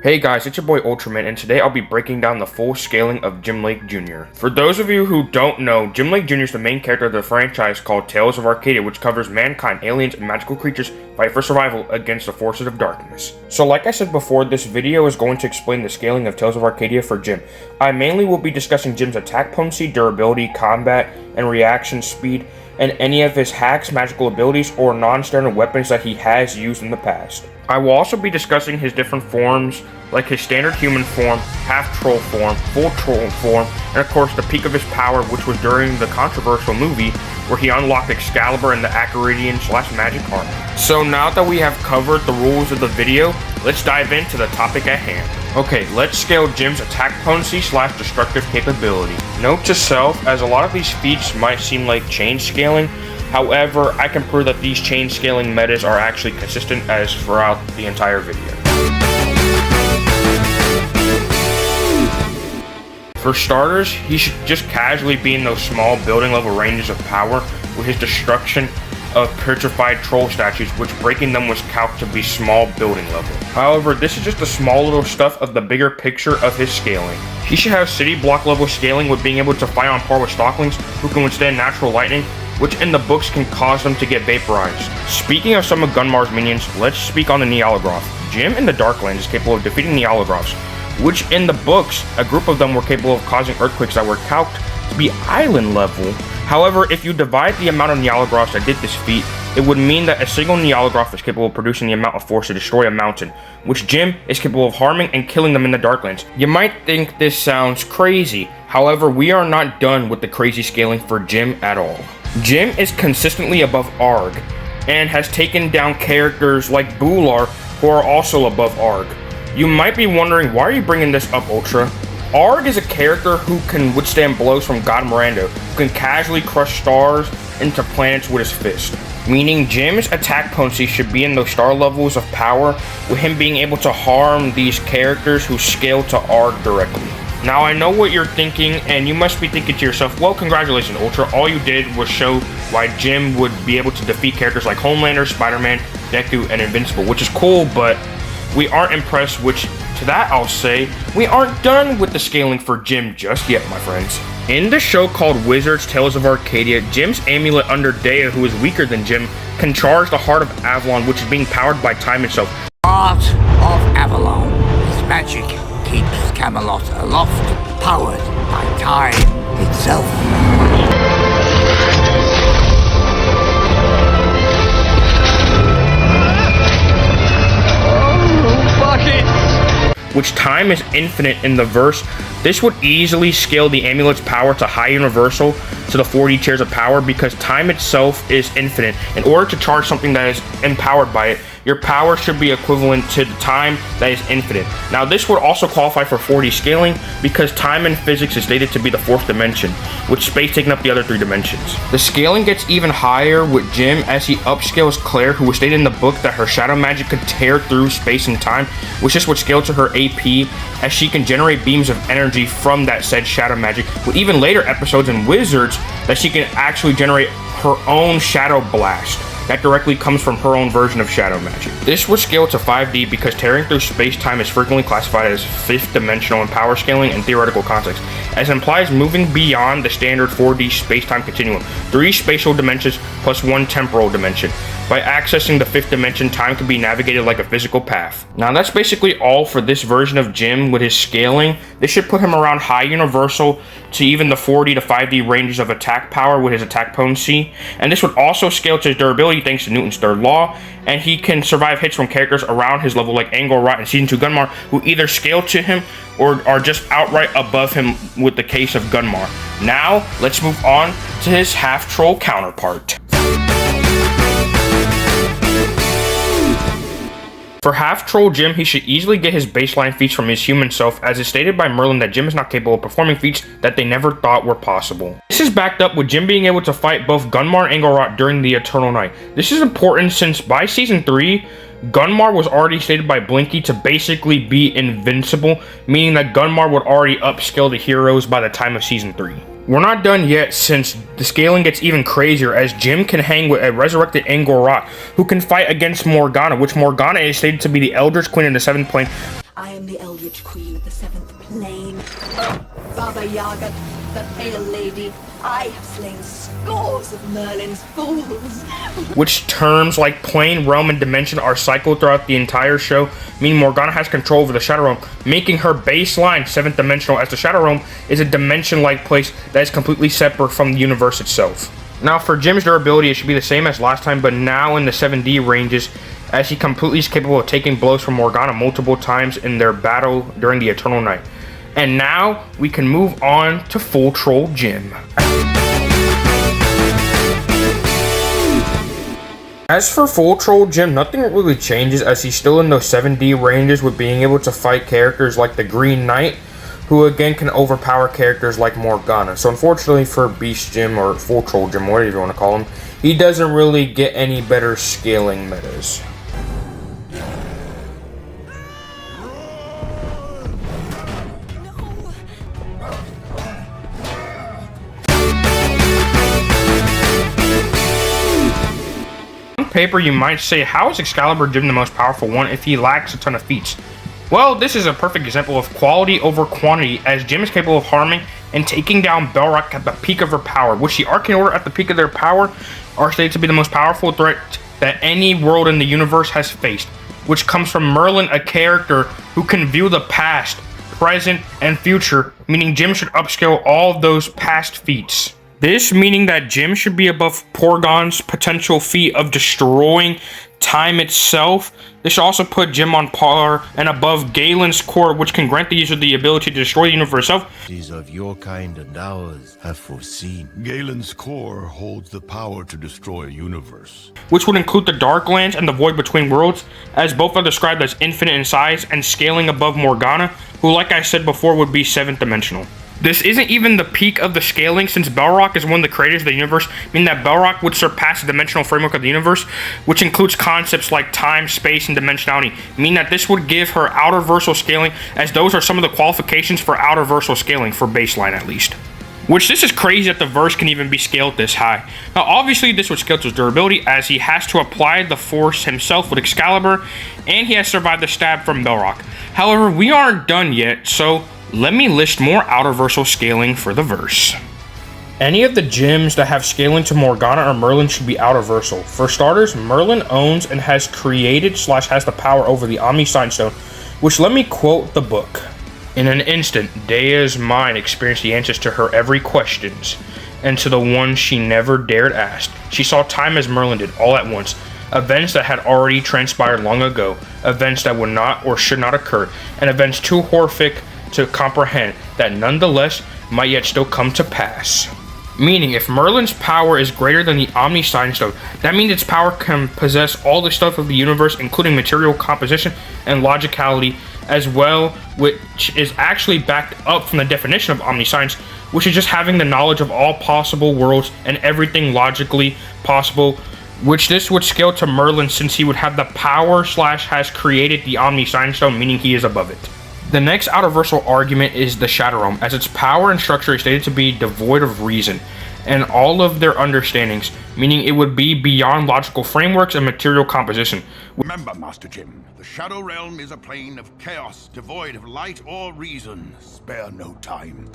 Hey guys, it's your boy Ultraman, and today I'll be breaking down the full scaling of Jim Lake Jr. For those of you who don't know, Jim Lake Jr. is the main character of the franchise called Tales of Arcadia, which covers mankind, aliens, and magical creatures fight for survival against the forces of darkness. So like I said before, this video is going to explain the scaling of Tales of Arcadia for Jim. I mainly will be discussing Jim's attack potency, durability, combat, and reaction speed, and any of his hacks, magical abilities, or non-standard weapons that he has used in the past. I will also be discussing his different forms, like his standard human form, half-troll form, full troll form, and of course the peak of his power, which was during the controversial movie where he unlocked Excalibur and the Acaridian/Magic Armor. So now that we have covered the rules of the video, let's dive into the topic at hand. Okay, let's scale Jim's attack potency/destructive capability. Note to self, as a lot of these feats might seem like chain scaling, however, I can prove that these chain scaling metas are actually consistent as throughout the entire video. For starters, he should just casually be in those small building level ranges of power with his destruction of petrified troll statues, which breaking them was calced to be small building level. However, this is just the small little stuff of the bigger picture of his scaling. He should have city block level scaling with being able to fight on par with Stalklings who can withstand natural lightning, which in the books can cause them to get vaporized. Speaking of some of Gunmar's minions, let's speak on the Neologroth. Jim in the Darklands is capable of defeating Neologroths, which in the books, a group of them were capable of causing earthquakes that were calced to be island level. However, if you divide the amount of Neologroths that did this feat, it would mean that a single Neologroth is capable of producing the amount of force to destroy a mountain, which Jim is capable of harming and killing them in the Darklands. You might think this sounds crazy, however, we are not done with the crazy scaling for Jim at all. Jim is consistently above Arg, and has taken down characters like Bular, who are also above Arg. You might be wondering, why are you bringing this up, Ultra? Arg is a character who can withstand blows from God Mirando, who can casually crush stars into planets with his fist. Meaning Jim's attack potency should be in those star levels of power, with him being able to harm these characters who scale to Arg directly. Now I know what you're thinking, and you must be thinking to yourself, well, congratulations, Ultra. All you did was show why Jim would be able to defeat characters like Homelander, Spider-Man, Deku, and Invincible, which is cool, but we aren't impressed, which to that I'll say, we aren't done with the scaling for Jim just yet, my friends. In the show called Wizards Tales of Arcadia, Jim's amulet under Dea, who is weaker than Jim, can charge the Heart of Avalon, which is being powered by time itself. Heart of Avalon. Its magic keeps Camelot aloft, powered by time itself. Which time is infinite in the verse. This would easily scale the amulet's power to high universal to the 40 tiers of power because time itself is infinite. In order to charge something that is empowered by it, your power should be equivalent to the time that is infinite. Now this would also qualify for 4D scaling because time in physics is stated to be the fourth dimension, with space taking up the other three dimensions. The scaling gets even higher with Jim as he upscales Claire, who was stated in the book that her shadow magic could tear through space and time, which this would scale to her AP as she can generate beams of energy from that said shadow magic, with even later episodes in Wizards that she can actually generate her own shadow blast that directly comes from her own version of shadow magic. This would scale to 5D because tearing through space-time is frequently classified as 5th dimensional in power scaling and theoretical context, as implies moving beyond the standard 4D space-time continuum, 3 spatial dimensions plus 1 temporal dimension. By accessing the 5th dimension, time can be navigated like a physical path. Now that's basically all for this version of Jim with his scaling. This should put him around high universal to even the 4D to 5D ranges of attack power with his attack potency, and this would also scale to his durability thanks to Newton's third law, and he can survive hits from characters around his level like Angor-Rot and Season 2 Gunmar, who either scale to him or are just outright above him with the case of Gunmar. Now, let's move on to his half-troll counterpart. For half-troll Jim, he should easily get his baseline feats from his human self, as is stated by Merlin that Jim is not capable of performing feats that they never thought were possible. This is backed up with Jim being able to fight both Gunmar and Angor-Rot during the Eternal Night. This is important since by Season 3, Gunmar was already stated by Blinky to basically be invincible, meaning that Gunmar would already upscale the heroes by the time of Season 3. We're not done yet, since the scaling gets even crazier, as Jim can hang with a resurrected Angor-Rot, who can fight against Morgana, which Morgana is stated to be the Eldritch Queen in the 7th plane, I am the Eldritch Queen of the Seventh Plane. Baba Yaga, the Pale Lady, I have slain scores of Merlin's fools. Which terms like plane, realm, and dimension are cycled throughout the entire show, meaning Morgana has control over the Shadow Realm, making her baseline 7th dimensional, as the Shadow Realm is a dimension-like place that is completely separate from the universe itself. Now for Jim's durability, it should be the same as last time, but now in the 7D ranges, as he completely is capable of taking blows from Morgana multiple times in their battle during the Eternal Night. And now we can move on to Full Troll Jim. As for Full Troll Jim, nothing really changes, as he's still in those 7D ranges with being able to fight characters like the Green Knight, who again can overpower characters like Morgana. So unfortunately for Beast Jim, or Full Troll Jim, whatever you want to call him, he doesn't really get any better scaling metas. On paper, you might say, how is Excalibur Jim the most powerful one if he lacks a ton of feats? Well, this is a perfect example of quality over quantity, as Jim is capable of harming and taking down Belrock at the peak of her power, which the Arcane Order at the peak of their power are stated to be the most powerful threat that any world in the universe has faced, which comes from Merlin, a character who can view the past, present, and future, meaning Jim should upscale all of those past feats. This meaning that Jim should be above Porgon's potential feat of destroying time itself. This should also put Jim on par and above Galen's core, which can grant the user the ability to destroy the universe itself. Of your kind and ours have foreseen. Galen's core holds the power to destroy a universe, Which would include the Darklands and the Void Between Worlds, as both are described as infinite in size and scaling above Morgana, who, like I said before, would be 7th dimensional. This isn't even the peak of the scaling, since Belrock is one of the creators of the universe, meaning that Belrock would surpass the dimensional framework of the universe, which includes concepts like time, space, and dimensionality, meaning that this would give her outer-versal scaling, as those are some of the qualifications for outer-versal scaling, for baseline at least. Which, this is crazy that the verse can even be scaled this high. Now obviously this would scale to his durability, as he has to apply the force himself with Excalibur, and he has survived the stab from Belrock. However, we aren't done yet, so let me list more outer-versal scaling for the verse. Any of the gems that have scaling to Morgana or Merlin should be outer-versal. For starters, Merlin owns and has created / has the power over the Omni Sign Stone, which, let me quote the book. In an instant, Dea's mind experienced the answers to her every questions, and to the one she never dared ask. She saw time as Merlin did, all at once. Events that had already transpired long ago, events that would not or should not occur, and events too horrific to comprehend that nonetheless might yet still come to pass. Meaning, if Merlin's power is greater than the Omni Sign Stone, that means its power can possess all the stuff of the universe, including material composition and logicality as well, which is actually backed up from the definition of omniscience, which is just having the knowledge of all possible worlds and everything logically possible, which this would scale to Merlin, since he would have the power / has created the Omni Sign Stone, meaning he is above it. The next outer-versal argument is the Shadow Realm, as its power and structure is stated to be devoid of reason and all of their understandings, meaning it would be beyond logical frameworks and material composition. Remember, Master Jim, the Shadow Realm is a plane of chaos, devoid of light or reason. Spare no time.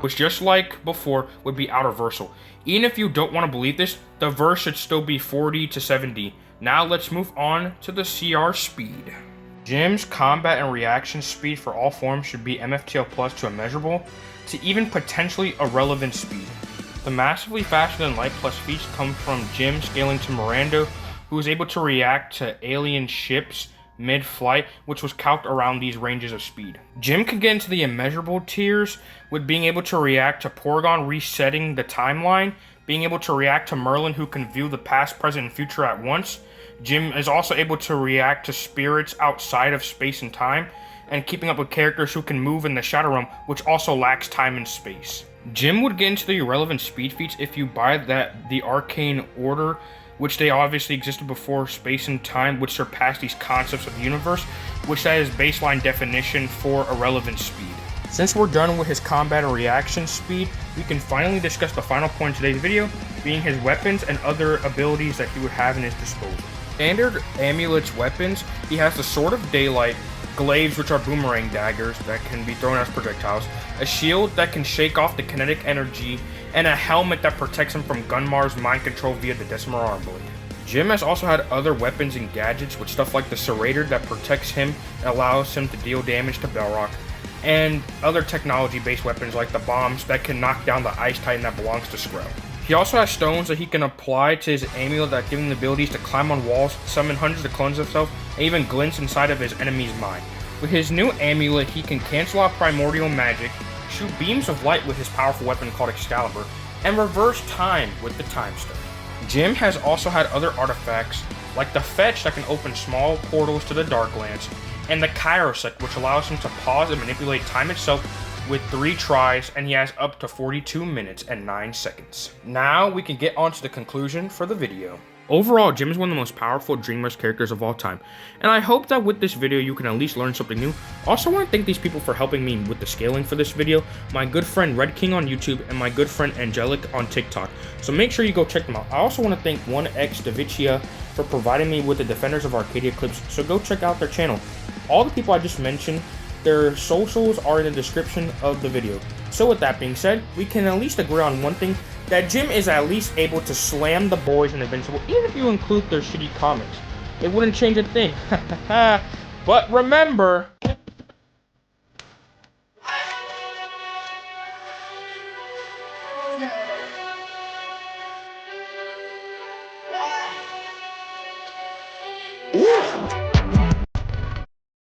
Which, just like before, would be outer-versal. Even if you don't want to believe this, the verse should still be 40 to 70. Now let's move on to the CR speed. Jim's combat and reaction speed for all forms should be MFTL plus to immeasurable to even potentially irrelevant speed. The massively faster than light plus feats come from Jim scaling to Miranda, who is able to react to alien ships mid-flight, which was calced around these ranges of speed. Jim could get into the immeasurable tiers with being able to react to Porgon resetting the timeline, being able to react to Merlin, who can view the past, present, and future at once. Jim is also able to react to spirits outside of space and time, and keeping up with characters who can move in the Shadow Realm, which also lacks time and space. Jim would get into the irrelevant speed feats if you buy that the Arcane Order, which they obviously existed before space and time, would surpass these concepts of the universe, which that is baseline definition for irrelevant speed. Since we're done with his combat and reaction speed, we can finally discuss the final point in today's video, being his weapons and other abilities that he would have in his disposal. Standard Amulet's weapons, he has the Sword of Daylight, glaives which are boomerang daggers that can be thrown as projectiles, a shield that can shake off the kinetic energy, and a helmet that protects him from Gunmar's mind control via the Decimal Arm Blade. Jim has also had other weapons and gadgets with stuff like the Serrator that protects him and allows him to deal damage to Belrock, and other technology-based weapons like the bombs that can knock down the Ice Titan that belongs to Skrell. He also has stones that he can apply to his amulet that give him the abilities to climb on walls, summon hundreds of clones of himself, and even glints inside of his enemy's mind. With his new amulet, he can cancel out primordial magic, shoot beams of light with his powerful weapon called Excalibur, and reverse time with the Time Stone. Jim has also had other artifacts, like the Fetch that can open small portals to the Darklands, and the Kairos, which allows him to pause and manipulate time itself with 3 tries, and he has up to 42 minutes and 9 seconds. Now we can get on to the conclusion for the video. Overall, Jim is one of the most powerful Dreamers characters of all time, and I hope that with this video you can at least learn something new. Also want to thank these people for helping me with the scaling for this video, my good friend Redking on YouTube and my good friend Angelic on TikTok, so make sure you go check them out. I also want to thank 1X Davicia for providing me with the Defenders of Arcadia clips, so go check out their channel. All the people I just mentioned, their socials are in the description of the video. So with that being said, we can at least agree on one thing, that Jim is at least able to slam the boys in Invincible, even if you include their shitty comments. It wouldn't change a thing. But remember,